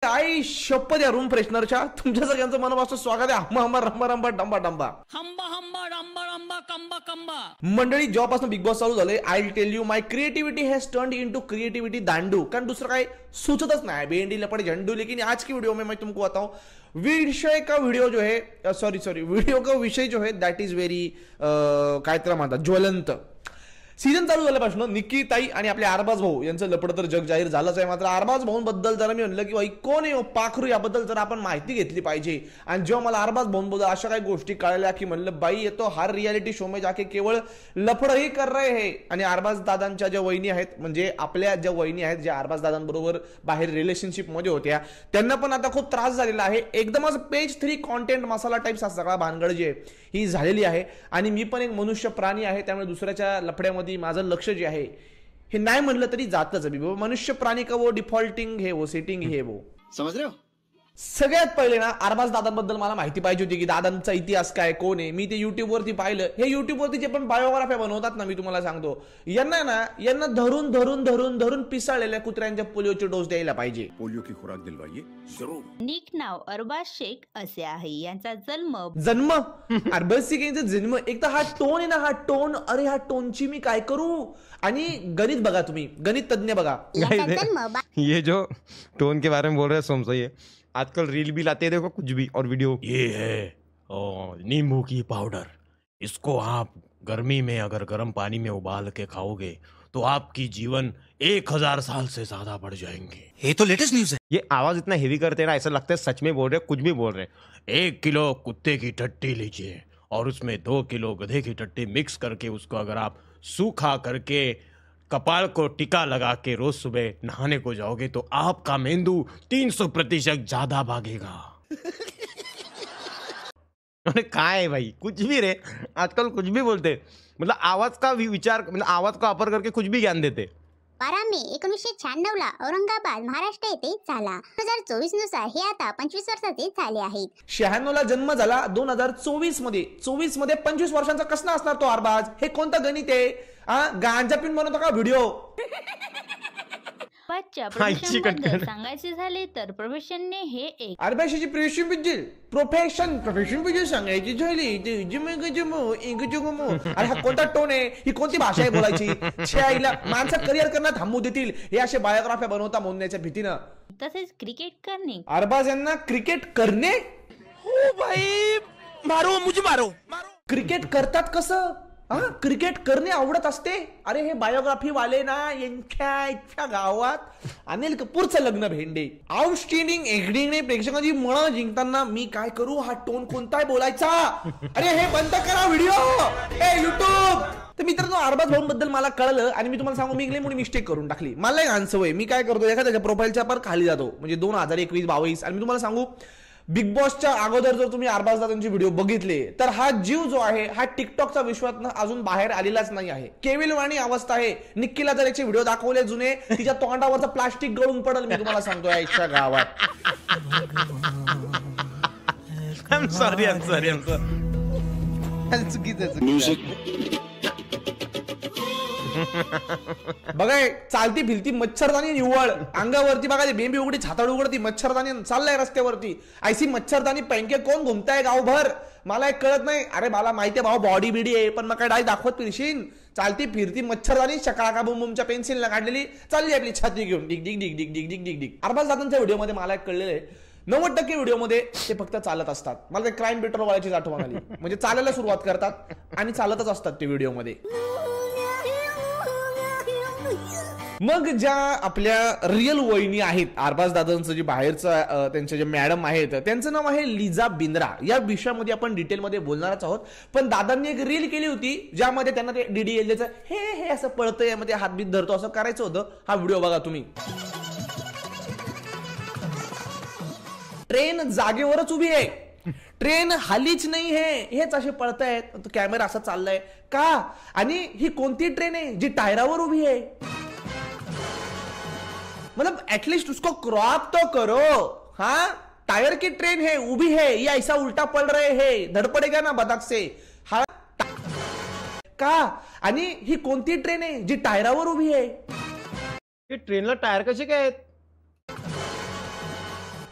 आई शपथ या रूम फ्रेशनरच्या तुमच्या सगळ्यांचं मनापासून स्वागत आहे. हम्मा रंबा रंबा डंबा डंबा मंडळी, जेव्हापासून बिग बॉस चालू झालंय, I tell you my creativity has turned into creativity दांडू. कारण दुसरं काय सुचतच नाही. भेंडी लपड़े झंडू. लेकिन आज की वीडियो में मैं तुमको बताऊं विषय का वीडियो जो है सॉरी वीडियो का विषय जो है दैट इज वेरी काय तर म्हणतात ज्वलंत. सीझन चालू झाल्यापासून निक्की ताई आणि आपले अरबाज भाऊ यांचं लपड तर जग जाहीर झालंच आहे. मात्र अरबाज भाऊंबद्दल जरा मी म्हणलं की भाई कोण आहे पाखरू, याबद्दल जर आपण माहिती घेतली पाहिजे. आणि जेव्हा मला अरबाज भाऊंबद्दल अशा काही गोष्टी कळल्या की म्हणलं बाई ये तो हर रियालिटी शो में जाके केवळ लफडही कर रहे है. आणि अरबाज दादांच्या ज्या वहिनी आहेत, म्हणजे आपल्या ज्या वहिनी आहेत, ज्या अरबाज दादांबरोबर बाहेर रिलेशनशिप मध्ये होत्या, त्यांना पण आता खूप त्रास झालेला आहे. एकदमच पेज 3 कॉन्टेंट मसाला टाइप सगळा भानगड जी आहे ही झालेली आहे. आणि मी पण एक मनुष्य प्राणी आहे, त्यामुळे दुसऱ्याच्या लफड्यामध्ये माझं लक्ष जे आहे हे नाही म्हणलं तरी जातच. मनुष्य प्राणी का वो डिफॉल्टिंग है, वो सेटिंग है, वो समझ रहे हो. सगळ्यात पहिले ना अरबाज दादांबद्दल मला माहिती पाहिजे होती की दादांचा इतिहास काय, कोण आहे. मी ते युट्यूब वरती पाहिलं. हे युट्यूब वरती जे पण बायोग्राफ्या बनवतात ना, मी तुम्हाला सांगतो यांना धरून धरून धरून धरून पिसाळलेल्या कुत्र्यांच्या पोलिओचे डोस द्यायला पाहिजे. पोलिओ की खुराक दिलवाइए जरूर. निक नाव अरबाज शेख असे आहे. यांचा जन्म अरबाज शेख यांचा जन्म. एक तर हा टोन आहे ना, हा टोन, अरे हा टोनची मी काय करू. आणि गणित बघा, तुम्ही गणित तज्ञ बघा. ये जो टोन के बारे में बोल रहे हैं सोमसा, ये आजकल रील भी लाते हैं, देखो कुछ भी और वीडियो. ये है नींबू की पाउडर. इसको आप गर्मी में अगर गर्म पानी में उबाल के खाओगे तो आपकी जीवन 1000 साल से ज्यादा बढ़ जाएंगे. ये तो लेटेस्ट न्यूज है. ये आवाज इतना हेवी करते हैं ना, ऐसा लगता है सच में बोल रहे हैं, कुछ भी बोल रहे हैं. 1 किलो कुत्ते की टट्टी लीजिए और उसमें 2 किलो गधे की टट्टी मिक्स करके उसको अगर आप सूखा करके कपाल को टिका लगा के रोज सुबह नहाने को जाओगे तो आपका मेंदू 300% ज्यादा भागेगा. अरे काय है भाई, कुछ भी रे, आजकल कुछ भी बोलते. मतलब आवाज का विचार, मतलब आवाज का वापर करके कुछ भी ज्ञान देते. 12 मे 1996 ला औरंगाबाद महाराष्ट्र येथे झाला. 2024 नुसार हे आता 25 वर्षाचे झाले आहेत. 96 ला जन्म झाला, 2024 मध्ये 25 वर्षांचा कसला असणार तो अरबाज. हे कोणतं गणित आहे? गांजा पिऊन बनवतो का व्हिडिओ? सांगायचे झाले तर प्रोफेशनने हे एक अरबाजची प्रोफेशन सांगायची झाली. अरे हा कोणता टोन आहे, ही कोणती भाषा आहे बोलायची? माणसं करिअर करणं थांबू देतील हे असे बायोग्राफ्या बनवता मोडण्याच्या भीतीनं. तसेच क्रिकेट करणे. अरबाज यांना क्रिकेट करणे, ओ भाई मारो मुझे मारो. क्रिकेट करतात कसं? क्रिकेट करणे आवडत असते. अरे हे बायोग्राफी वाले ना, यांच्या गावात अनिल कपूरचं लग्न भेंडे. आउटस्टँडिंग एक्टिंगने प्रेक्षकांची मनं जिंकताना मी काय करू, हा टोन कोणता आहे बोलायचा? अरे हे बंद करा व्हिडिओ, युट्यूब. तर मित्रांनो, अरबाज भाऊंबद्दल मला कळलं आणि मी तुम्हाला सांगू, मी इकडे मोठी मिस्टेक करून टाकली. मला एक आन्सर आहे. मी काय करतो, एखाद्याच्या प्रोफाईलच्या पर खाली जातो, म्हणजे 2021-22. आणि मी तुम्हाला सांगू, बिग बॉसच्या अगोदर जर तुम्ही अरबाज दादांचे व्हिडिओ बघितले तर हा जीव जो आहे हा टिकटॉकच्या विश्वात अजून बाहेर आलेलाच नाही आहे. केविलवाणी अवस्था आहे. निक्कीला जर याचे व्हिडिओ दाखवले जुने, तिच्या तोंडावरचं प्लास्टिक गळून पडल, मी तुम्हाला सांगतो याच्या गावात. बघा, चालती फिरती मच्छरदानी निव्वळ, अंगावरती बघा बेंबी उघडी छाताड उघडती, मच्छरदानी चाललाय रस्त्यावरती. ऐसी मच्छरदानी पॅनके कोण घुमताय गावभर, मला एक कळत नाही. अरे मला माहितीये भाऊ बॉडी बिडी आहे, पण मग काय डाय दाखवत फिरशील? चालती फिरती मच्छरदानी सकाळ का बुमच्या पेन्सिलला काढलेली चालली आपली छाती घेऊन डिग डिग डिग डिग डिग डिग डिग डिग. अरबाज दादांच्या व्हिडिओ मध्ये मला एक कळलेलं आहे, 90% व्हिडिओ मध्ये ते फक्त चालत असतात. मला ते क्राईम पेट्रोल वाल्याची आठवण आली. म्हणजे चालायला सुरुवात करतात आणि चालतच असतात ते व्हिडिओ मध्ये. मग ज्या आपल्या रिअल वहिनी आहेत अरबाज दादांचं, जे बाहेरचं त्यांचे जे मॅडम आहेत, त्यांचं नाव आहे लिझा बिंद्रा. या विषयामध्ये आपण डिटेलमध्ये बोलणारच आहोत. पण दादांनी एक रील केली होती ज्यामध्ये त्यांना ते DDLJचं हे असं पळतं, यामध्ये हातबीत धरतो असं करायचं होतं. हा व्हिडिओ बघा तुम्ही. ट्रेन जागेवरच उभी आहे, ट्रेन हालीच नाही है, हेच असे पळतायत. कॅमेरा असा चाललाय का? आणि ही कोणती ट्रेन आहे जी टायरावर उभी आहे? मतलब एटलीस्ट उसको क्रॉप तो करो. हाँ, टायर की ट्रेन है, उभी है, ये ऐसा उल्टा पड़ रहे है, धडपडेगा ना बदक से. हा का? आणि ही कोणती ट्रेन आहे जी टायरावर उभी आहे? ट्रेनला टायर कसे काय आहेत?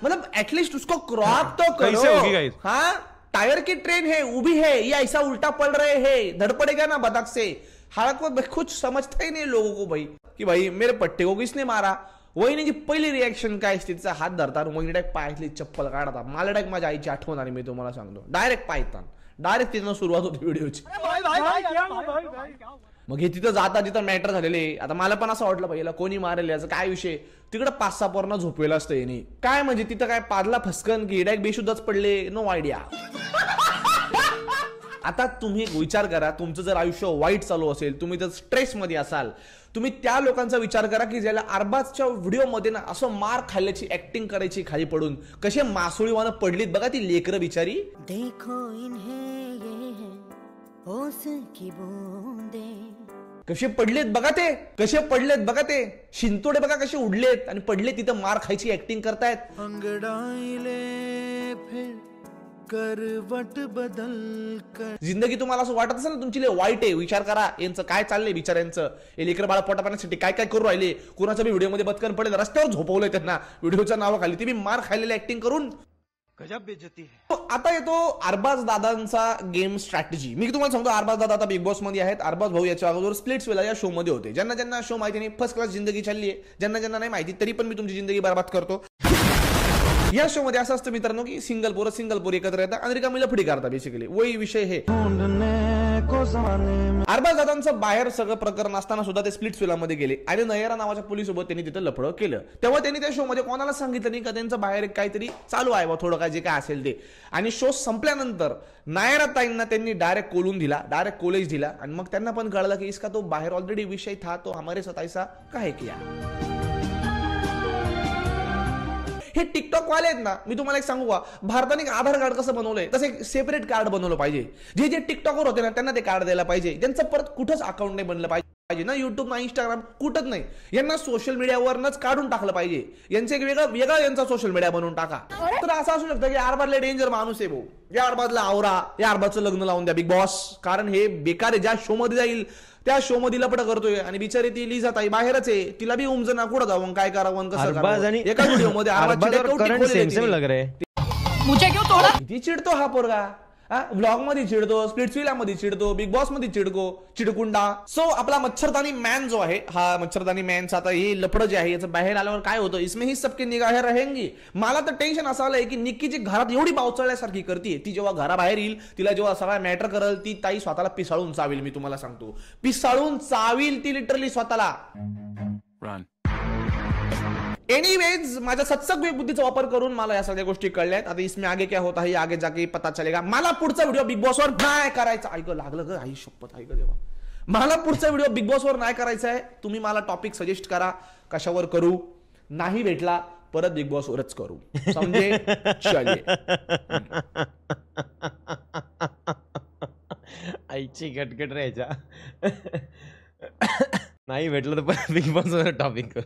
मतलब एटलीस्ट उसको क्रॉप तो करो। कैसे होगी guys? हाँ, टायर की ट्रेन है, उभी है, या ऐसा उल्टा पड़ रहे हैं, धड़ पड़ेगा ना बतख से। हालांकि कुछ समझता ही नहीं लोगों को भाई की भाई मेरे पट्टे को किसने मारा। वहिनीची पहिली रिएक्शन काय असते, तिचा हात धरतात, वहिनी डायरेक्ट पायातली चप्पल काढतात। मला डायरेक्ट माझ्या आईची आठवण आली, मी तुम्हाला सांगतो, डायरेक्ट पायतान, डायरेक्ट तिथं सुरुवात होती व्हिडिओची। मग हे तिथं जाता तिथं मॅटर झालेले। आता मला पण असं वाटलं पाहिजे कोणी मारेल, याचा काय विषय, तिकडे 5-6 पोरांना झोपवेलं असतं यांनी, काय म्हणजे तिथं काय पादला फसकन की डायरेक्ट बेशुद्धच पडले, नो आयडिया। आता तुम्ही एक विचार करा, तुमचं जर आयुष्य वाईट चालू असेल, तुम्ही जर स्ट्रेस मध्ये असाल, तुम्ही त्या लोकांचा विचार करा की ज्याला अरबाजच्या व्हिडिओमध्ये ना असं मार खाल्ल्याची ऍक्टिंग करायची खाली पडून, कसे मासोळीवानं पडलीत बघा ती लेकरं बिचारी। देखो इन्हें ये है होश की बूंदे, कसे पडलेत बघा ते, कसे पडलेत बघा ते, शिंतोडे बघा कसे उडलेत आणि पडले तिथं मार खायची ऍक्टिंग करतायत। अंगड़ाइले फिर करवट बदल कर। जिंदगी तुम्हाला असं वाटत असेल ना तुमची लय वाईट आहे, विचार करा यांचं काय चाललंय बिचाऱ्यांचं, हे लेकर बाळा पोटा पाण्यासाठी काय काय करू राहिले, कुणाच्या बी व्हिडिओमध्ये बदकन पडेल, रस्त्यावर झोपवलंय त्यांना व्हिडिओच्या नावाखाली, ते बी मार खाल्लेली ऍक्टिंग करून। गजब बेइज्जती है। आता येतो अरबाज दादांचा गेम स्ट्रॅटेजी। मी तुम्हाला सांगतो, अरबाज दादा आता बिग बॉस मध्ये आहेत। अरबाज भाऊ याच्या अगोदर स्प्लिट्सविला या शो मध्ये होते। ज्यांना ज्यांना शो माहिती नाही, फर्स्ट क्लास जिंदगी चालली आहे, ज्यांना ज्यांना नाही माहिती तरी पण मी तुमची जिंदगी बरबाद करतो। या शो मध्ये असं असतं मित्रांनो की सिंगल पोर एकत्र येतात आणि रिकामी लफडी करतात, बेसिकली वही विषय हे। अरबाज दादांचं बाहेर सगळं प्रकरण असताना सुद्धा ते स्प्लिट्सविला मध्ये गेले आणि नयरा नावाच्या पोलीस सोबत त्यांनी तिथं लफडं केलं। तेव्हा त्यांनी त्या शो मध्ये कोणाला सांगितलं नाही का त्यांचं बाहेर काहीतरी चालू आहे बा, थोडं काय जे काय असेल ते। आणि शो संपल्यानंतर नायरा ताईंना त्यांनी डायरेक्ट कोलून दिला, डायरेक्ट कॉलेज दिला आणि मग त्यांना पण कळलं की इसका तो बाहेर ऑलरेडी विषय था, तो हमारे साथ ऐसा काहे किया। हे टिकटॉक वाले आहेत ना, मी तुम्हाला एक सांगू का, भारताने एक आधार कार्ड कसं बनवलंय तसं एक सेपरेट कार्ड बनवलं पाहिजे। जे जे टिकटॉकवर होते ना त्यांना ते कार्ड द्यायला पाहिजे, त्यांचं परत कुठंच अकाउंट नाही बनलं पाहिजे ना, युट्यूब ना इंस्टाग्राम कुठंच नाही, यांना सोशल मीडियावरच काढून टाकलं पाहिजे, यांचं एक वेगळा यांचा सोशल मीडिया बनवून टाका। तर असं असू शकतं की अरबाजला डेंजर माणूस आहे भाऊ, या अरबाजला आवरा, या अरबाजचं लग्न लावून द्या बिग बॉस, कारण हे बेकार आहे। ज्या शो मध्ये जाईल त्या शो मध्ये लपडं करतोय आणि बिचारी ती लिझा ताई बाहेरच आहे, तिला बी उमजना कुठं जाऊन काय करावं कसं करावं। एका व्हिडिओ मध्ये किती चिडतो हा पोरगा, व्लॉग मध्ये चिडतो, स्प्लिट्सविला मध्ये चिडतो, बिग बॉस मध्ये चिडकुंडा। सो आपला मच्छरदानी मॅन जो आहे, हा मच्छरदानी मॅनचा आता हे लपडं जे आहे याचं बाहेर आल्यावर काय होतं, इसमें ही सबकी निगाहें रहेंगी। मला तर टेन्शन असं आलंय की निक्कीची घरात एवढी बावचळल्यासारखी करते, ती जेव्हा घराबाहेर येईल, तिला जेव्हा सगळा मॅटर करेल, ती ताई स्वतःला पिसाळून चावील। मी तुम्हाला सांगतो, पिसाळून चावील ती लिटरली स्वतःला। एनीवेज, माझ्या सत्सग बुद्धीचा वापर करून मला या सगळ्या गोष्टी कळल्यात। आता इसमें आगे क्या होता है आगे जाके पता चलेगा। मला पुढचा व्हिडिओ बिग बॉस वर नाही करायचा, ऐक लागलं ग, आई शपथ ऐक देवा, मला पुढचा व्हिडिओ बिग बॉस वर नाही करायचा आहे। तुम्ही मला टॉपिक सजेस्ट करा कशावर करू, नाही भेटला परत बिग बॉस वरच करू, समजे चले। आईची गटगट राहायच्या, नाही भेटलं तर बिग बॉस वर टॉपिक